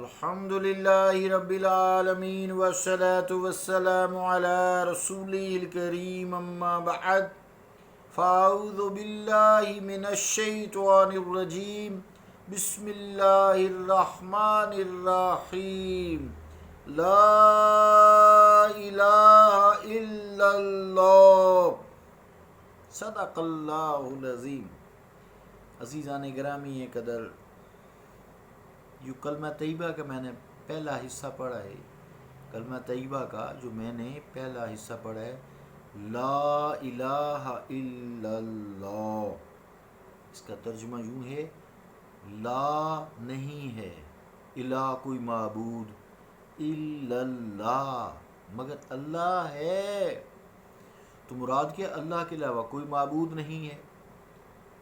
الحمد للہ رب العالمین والصلاة والسلام علی رسولہ الکریم اما بعد فاعوذ باللہ من الشیطان الرجیم بسم اللہ الرحمن الرحیم لا الہ الا اللہ صدق اللہ العظیم۔ عزیزان گرامی قدر، جو کلمہ طیبہ کا میں نے پہلا حصہ پڑھا ہے، کلمہ طیبہ کا جو میں نے پہلا حصہ پڑھا ہے، لا الہ الا اللہ، اس کا ترجمہ یوں ہے، لا نہیں ہے، الہ کوئی معبود، الا اللہ مگر اللہ ہے۔ تو مراد کیا؟ اللہ کے علاوہ کوئی معبود نہیں ہے۔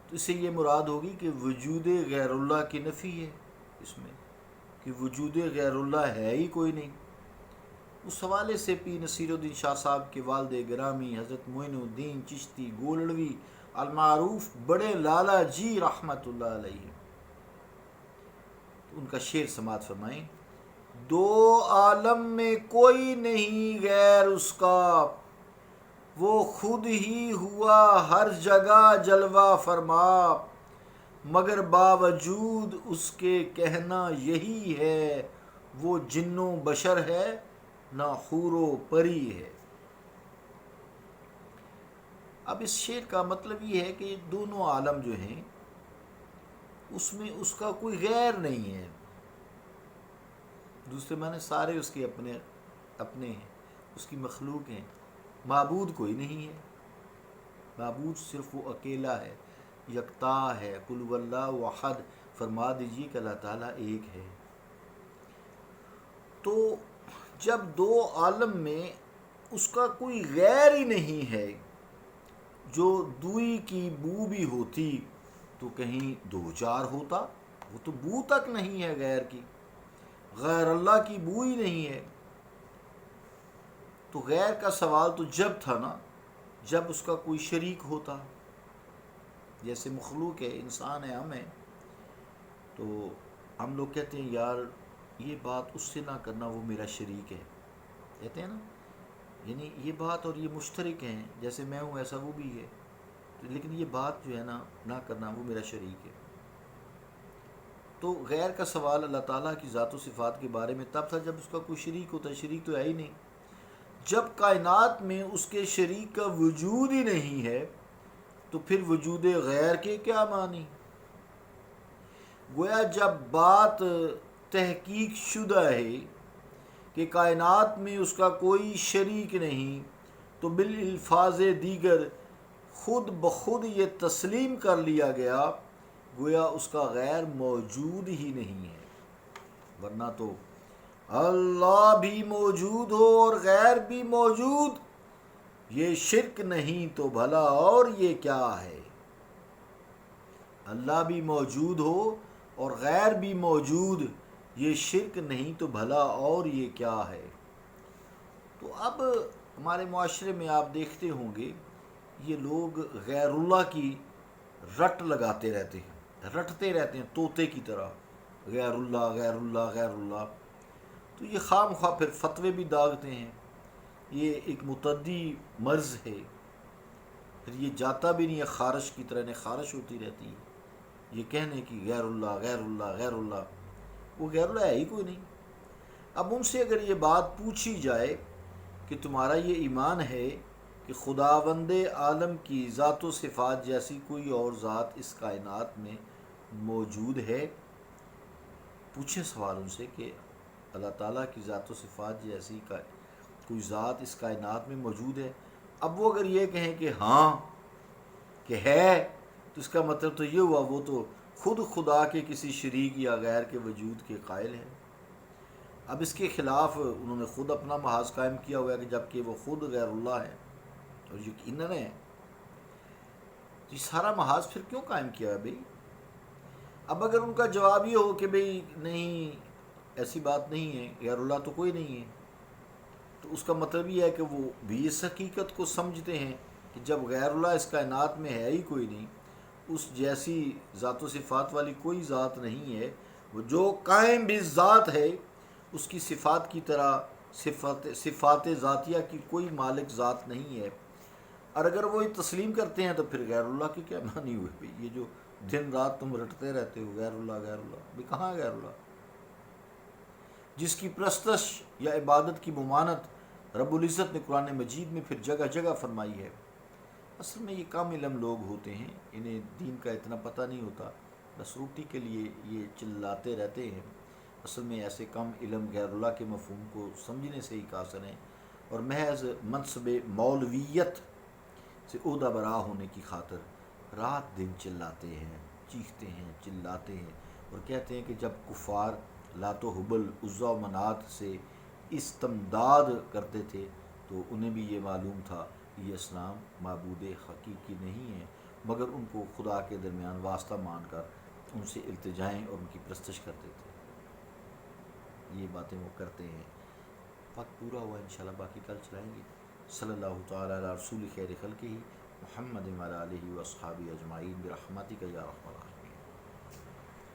تو اس سے یہ مراد ہوگی کہ وجود غیر اللہ کی نفی ہے اس میں، کہ وجود غیر اللہ ہے ہی کوئی نہیں۔ اس حوالے سے پی نصیر الدین شاہ صاحب کے والد گرامی حضرت معین الدین چشتی گولڑوی المعروف بڑے لالا جی رحمۃ اللہ علیہ، ان کا شعر سماعت فرمائیں۔ دو عالم میں کوئی نہیں غیر اس کا، وہ خود ہی ہوا ہر جگہ جلوہ فرما، مگر باوجود اس کے کہنا یہی ہے، وہ جن و بشر ہے نہ حور و پری ہے۔ اب اس شعر کا مطلب یہ ہے کہ دونوں عالم جو ہیں اس میں اس کا کوئی غیر نہیں ہے، دوسرے معنی سارے اس کے اپنے ہیں، اس کی مخلوق ہیں، معبود کوئی نہیں ہے۔ معبود صرف وہ اکیلا ہے، یکتا ہے، قل هو اللہ احد، فرما دیجیے کہ اللہ تعالیٰ ایک ہے۔ تو جب دو عالم میں اس کا کوئی غیر ہی نہیں ہے، جو دوئی کی بو بھی ہوتی تو کہیں دو چار ہوتا، وہ تو بو تک نہیں ہے غیر کی، غیر اللہ کی بو ہی نہیں ہے۔ تو غیر کا سوال تو جب تھا نا جب اس کا کوئی شریک ہوتا، جیسے مخلوق ہے، انسان ہے، ہم ہیں، تو ہم لوگ کہتے ہیں یار یہ بات اس سے نہ کرنا، وہ میرا شریک ہے، کہتے ہیں نا، یعنی یہ بات اور یہ مشترک ہیں، جیسے میں ہوں ایسا وہ بھی ہے، لیکن یہ بات جو ہے نا نہ کرنا، وہ میرا شریک ہے۔ تو غیر کا سوال اللہ تعالیٰ کی ذات و صفات کے بارے میں تب تھا جب اس کا کوئی شریک ہوتا، شریک تو ہے ہی نہیں۔ جب کائنات میں اس کے شریک کا وجود ہی نہیں ہے تو پھر وجود غیر کے کیا معنی؟ گویا جب بات تحقیق شدہ ہے کہ کائنات میں اس کا کوئی شریک نہیں تو بالالفاظ دیگر خود بخود یہ تسلیم کر لیا گیا گویا اس کا غیر موجود ہی نہیں ہے، ورنہ تو اللہ بھی موجود ہو اور غیر بھی موجود، یہ شرک نہیں تو بھلا اور یہ کیا ہے۔ اللہ بھی موجود ہو اور غیر بھی موجود، یہ شرک نہیں تو بھلا اور یہ کیا ہے۔ تو اب ہمارے معاشرے میں آپ دیکھتے ہوں گے یہ لوگ غیر اللہ کی رٹ لگاتے رہتے ہیں، رٹتے رہتے ہیں طوطے کی طرح، غیر اللہ غیر اللہ غیر اللہ۔ تو یہ خام خواہ پھر فتوے بھی داغتے ہیں، یہ ایک متعدی مرض ہے، پھر یہ جاتا بھی نہیں ہے، خارش کی طرح خارش ہوتی رہتی ہے یہ کہنے کی غیر اللہ غیر اللہ غیر اللہ، وہ غیر اللہ ہے ہی کوئی نہیں۔ اب ان سے اگر یہ بات پوچھی جائے کہ تمہارا یہ ایمان ہے کہ خداوند عالم کی ذات و صفات جیسی کوئی اور ذات اس کائنات میں موجود ہے، پوچھیں سوال ان سے کہ اللہ تعالیٰ کی ذات و صفات جیسی کوئی ذات اس کائنات میں موجود ہے؟ اب وہ اگر یہ کہیں کہ ہاں کہ ہے، تو اس کا مطلب تو یہ ہوا وہ تو خود خدا کے کسی شریک یا غیر کے وجود کے قائل ہے۔ اب اس کے خلاف انہوں نے خود اپنا محاذ قائم کیا ہوا ہے کہ جبکہ وہ خود غیر اللہ ہے اور یقیناً ہے، یہ سارا محاذ پھر کیوں قائم کیا ہے بھئی؟ اب اگر ان کا جواب یہ ہو کہ بھئی نہیں ایسی بات نہیں ہے، غیر اللہ تو کوئی نہیں ہے، تو اس کا مطلب یہ ہے کہ وہ بھی اس حقیقت کو سمجھتے ہیں کہ جب غیر اللہ اس کائنات میں ہے ہی کوئی نہیں، اس جیسی ذات و صفات والی کوئی ذات نہیں ہے، وہ جو قائم بالذات ہے اس کی صفات کی طرح صفات ذاتیہ کی کوئی مالک ذات نہیں ہے، اور اگر وہ یہ تسلیم کرتے ہیں تو پھر غیر اللہ کے کیا معنی ہوئے بھئی؟ یہ جو دن رات تم رٹتے رہتے ہو غیر اللہ غیر اللہ، بھی کہاں ہے غیر اللہ؟ جس کی پرستش یا عبادت کی ممانت رب العزت نے قرآن مجید میں پھر جگہ جگہ فرمائی ہے۔ اصل میں یہ کم علم لوگ ہوتے ہیں، انہیں دین کا اتنا پتہ نہیں ہوتا، بس روٹی کے لیے یہ چلاتے رہتے ہیں۔ اصل میں ایسے کم علم غیر اللہ کے مفہوم کو سمجھنے سے ہی قاصر ہیں، اور محض منصب مولویت سے عہدہ برا ہونے کی خاطر رات دن چلاتے ہیں، چیختے ہیں، چلاتے ہیں، اور کہتے ہیں کہ جب کفار لات و حبل عزا و منات سے استمداد کرتے تھے تو انہیں بھی یہ معلوم تھا کہ یہ اصنام معبود حقیقی نہیں ہیں، مگر ان کو خدا کے درمیان واسطہ مان کر ان سے التجائیں اور ان کی پرستش کرتے تھے۔ یہ باتیں وہ کرتے ہیں۔ وقت پورا ہوا، انشاءاللہ باقی کل چلائیں گے۔ صلی اللہ تعالیٰ علی رسول خیر خلقہ محمد وعلی آلہ واصحابہ اجمعین برحمتک یا رحمۃ اللہ۔